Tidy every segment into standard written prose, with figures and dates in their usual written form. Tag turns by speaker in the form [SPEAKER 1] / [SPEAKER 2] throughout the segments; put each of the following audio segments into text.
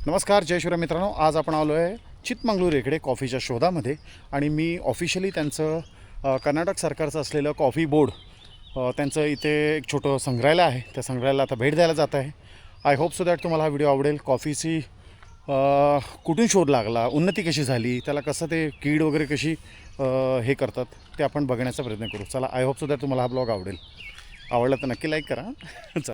[SPEAKER 1] नमस्कार जय शिवराय मित्रांनो, आज आपण आलो आहे चिकमंगळूर इकडे कॉफीच्या शोधामध्ये आणि मी ऑफिशियली त्यांचं कर्नाटक सरकारचं असलेलं कॉफी बोर्ड त्यांचं इथे एक छोटं संग्रहालय आहे, त्या संग्रहालयाला आता भेट द्यायला जात आहे. आय होप सो दॅट तुम्हाला हा व्हिडिओ आवडेल. कॉफीची कुठून शोध लागला, उन्नती कशी झाली, त्याला कसं ते कीड वगैरे कशी हे करतात ते आपण बघण्याचा प्रयत्न करू. चला, आय होप सो दॅट तुम्हाला हा ब्लॉग आवडेल. आवडला तर नक्की लाईक करा. चला.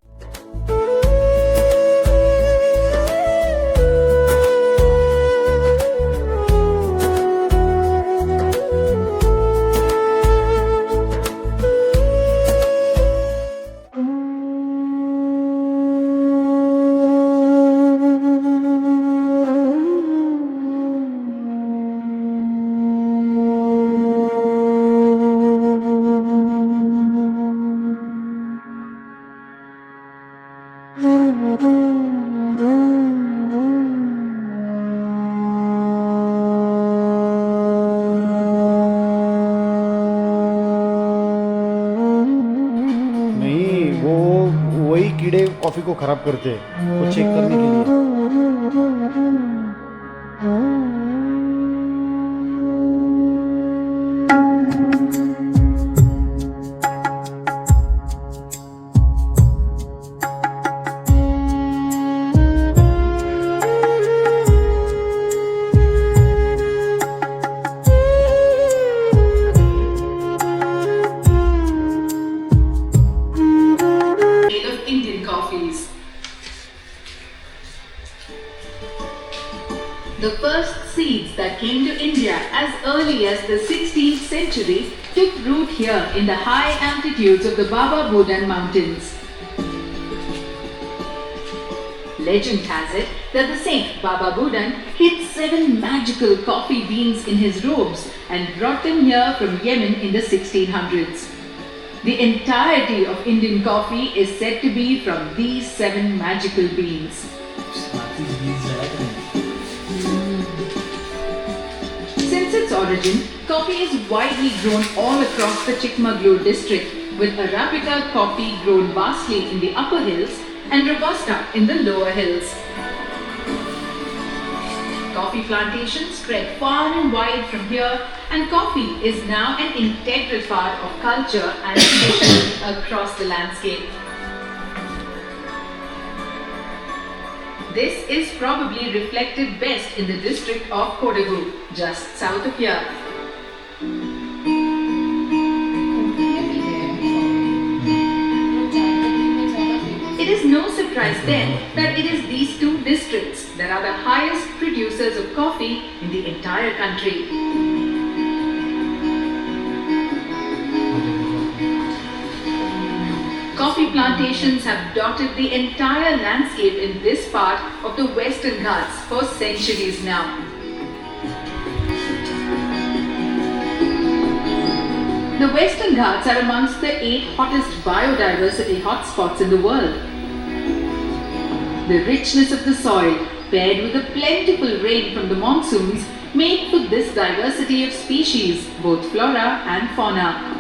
[SPEAKER 1] वही कीड़े कॉफ़ी को ख़राब करते हैं, वो चेक करने के लिए.
[SPEAKER 2] The first seeds that came to India as early as the 16th century took root here in the high altitudes of the Baba Budan mountains. Legend has it that the saint Baba Budan hid 7 magical coffee beans in his robes and brought them here from Yemen in the 1600s. The entirety of Indian coffee is said to be from these 7 magical beans. Since its origin, coffee is widely grown all across the Chikmagalur district, with Arabica coffee grown vastly in the upper hills and Robusta in the lower hills. Coffee plantations spread far and wide from here, and coffee is now an integral part of culture and tradition across the landscape. This is probably reflected best in the district of Kodagu, just south of here. It is no surprise then that it is these two districts that are the highest producers of coffee in the entire country. Coffee plantations have dotted the entire landscape in this part of the Western Ghats for centuries now. The Western Ghats are amongst the 8 hottest biodiversity hotspots in the world. The richness of the soil, paired with the plentiful rain from the monsoons, make for this diversity of species, both flora and fauna.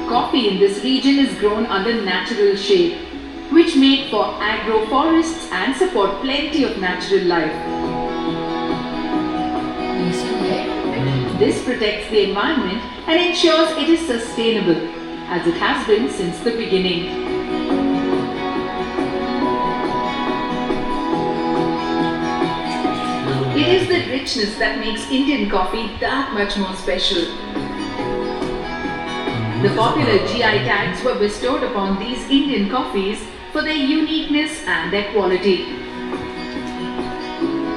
[SPEAKER 2] Coffee in this region is grown under natural shade, which make for agroforests and support plenty of natural life. This protects the environment and ensures it is sustainable, as it has been since the beginning. It is the richness that makes Indian coffee that much more special. The popular GI tags were bestowed upon these Indian coffees for their uniqueness and their quality.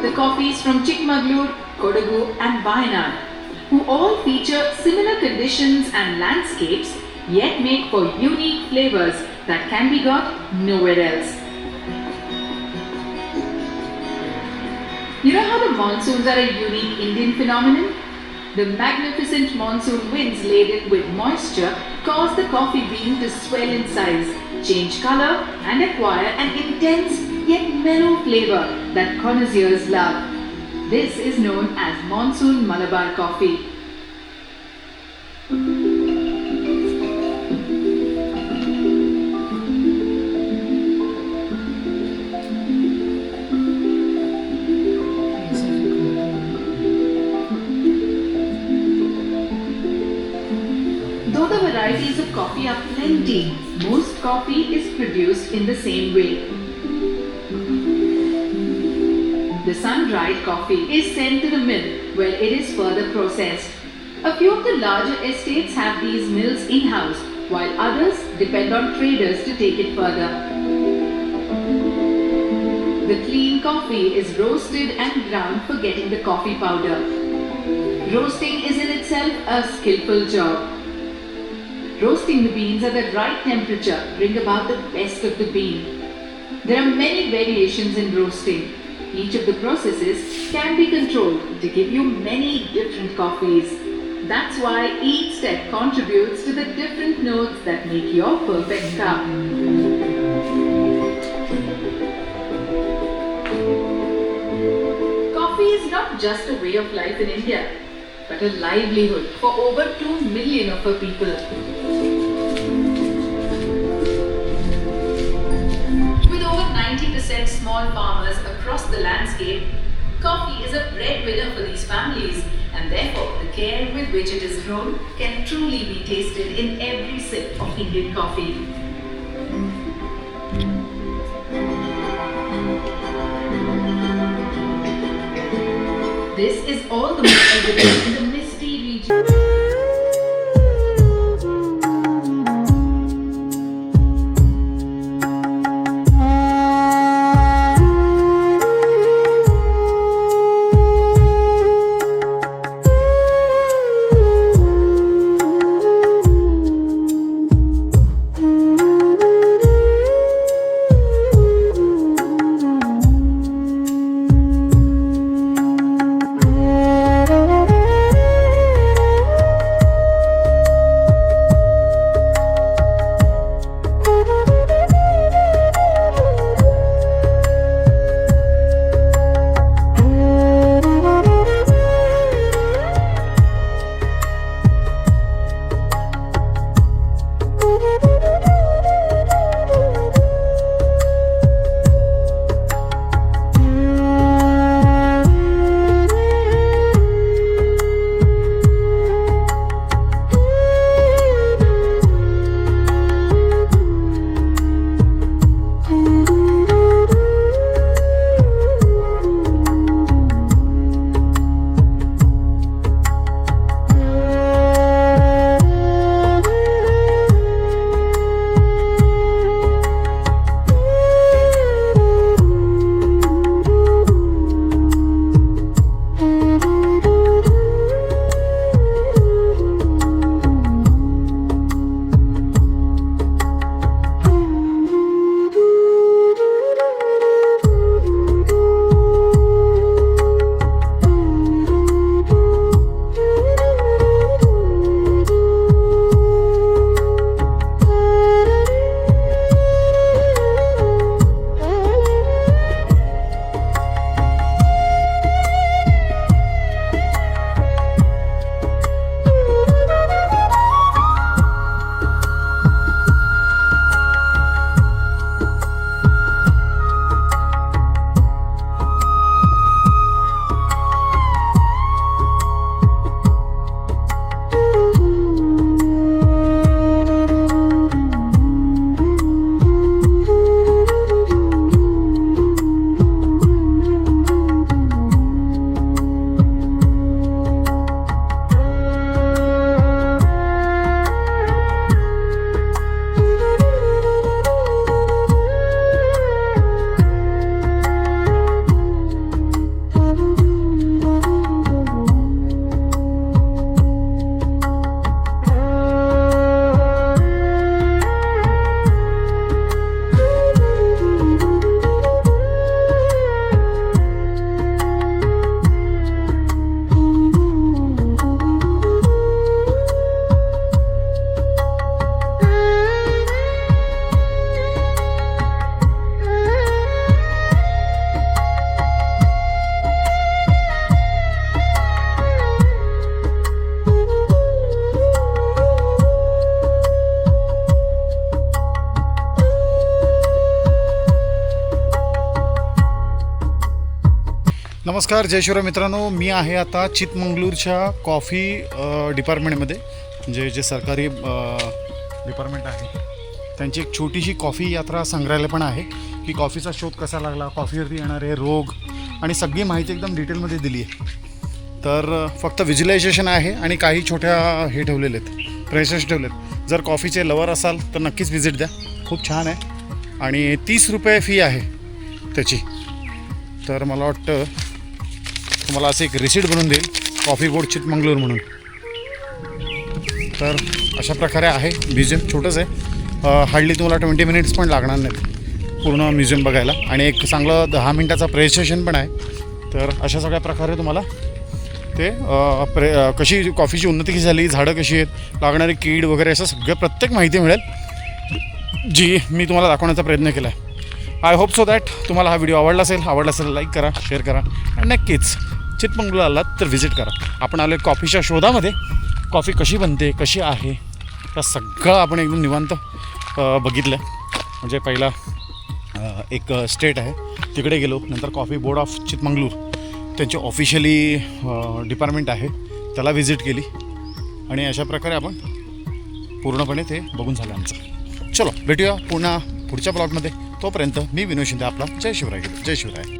[SPEAKER 2] The coffees from Chikmagalur, Kodagu and Wayanad, who all feature similar conditions and landscapes, yet make for unique flavors that can be got nowhere else. You know how the monsoons are a unique Indian phenomenon? The magnificent monsoon winds laden with moisture cause the coffee bean to swell in size, change color and acquire an intense yet mellow flavor that connoisseurs love. This is known as monsoon Malabar coffee. coffee are plenty. Most coffee is produced in the same way. The sun-dried coffee is sent to the mill where it is further processed. A few of the larger estates have these mills in-house, while others depend on traders to take it further. The clean coffee is roasted and ground for getting the coffee powder. Roasting is in itself a skillful job. Roasting the beans at the right temperature bring about the best of the bean. There are many variations in roasting. Each of the processes can be controlled to give you many different coffees. That's why each step contributes to the different notes that make your perfect cup. Coffee is not just a way of life in India, but a livelihood for over 2 million of our people. With over 90% small farmers across the landscape, coffee is a breadwinner for these families, and therefore the care with which it is grown can truly be tasted in every sip of Indian coffee. This is all the more evident in the misty region.
[SPEAKER 1] नमस्कार जय शिवराय मित्रांनो, मी आहे आता चिकमंगळूरच्या coffee डिपार्टमेंटमध्ये, म्हणजे जे सरकारी department आहे. त्यांची एक छोटीशी कॉफी यात्रा संग्रहालय पण आहे की कॉफीचा शोध कसा लागला, कॉफीवरती येणारे रोग आणि सगळी माहिती एकदम डिटेलमध्ये दिली आहे. तर फक्त व्हिज्युलायझेशन आहे आणि काही छोट्या हे ठेवलेले आहेत, प्रेसेस ठेवलेत. जर कॉफीचे लवर असाल तर नक्कीच व्हिजिट द्या, खूप छान आहे. आणि 30 रुपये फी आहे त्याची. तर मला वाटतं तुम्हाला असं एक रिसीट बनवून देईल, कॉफी बोर्ड चिकमंगळूर म्हणून. तर अशा प्रकारे आहे म्युझियम. छोटंच आहे, हार्डली तुम्हाला 20 मिनिट्स पण लागणार नाहीत पूर्ण म्युझियम बघायला. आणि एक चांगलं 10 मिनटाचा प्रेझेंटेशन पण आहे. तर अशा सगळ्या प्रकारे तुम्हाला ते कशी कॉफीची उन्नती कशी झाली, झाडं कशी आहेत, लागणारी कीड वगैरे असं सगळं प्रत्येक माहिती मिळेल, जी मी तुम्हाला दाखवण्याचा प्रयत्न केला आहे. आय होप सो दॅट तुम्हाला हा व्हिडिओ आवडला असेल लाईक करा, शेअर करा आणि नक्कीच चिकमंगळूर आलात तर व्हिजिट करा. आपण आलो आहे कॉफीच्या शोधामध्ये. कॉफी कशी बनते, कशी आहे, त्या सगळं आपण एकदम निवांत बघितलं. म्हणजे पहिला एक स्टेट आहे तिकडे गेलो, नंतर कॉफी बोर्ड ऑफ चिकमंगळूर त्यांची ऑफिशियली डिपार्टमेंट आहे त्याला व्हिजिट केली. आणि अशा प्रकारे आपण पूर्णपणे ते बघून झालं आमचं. चलो भेटूया पुन्हा पुढच्या ब्लॉगमध्ये. तोपर्यंत मी विनोद शिंदे आपला. जय शिवराय.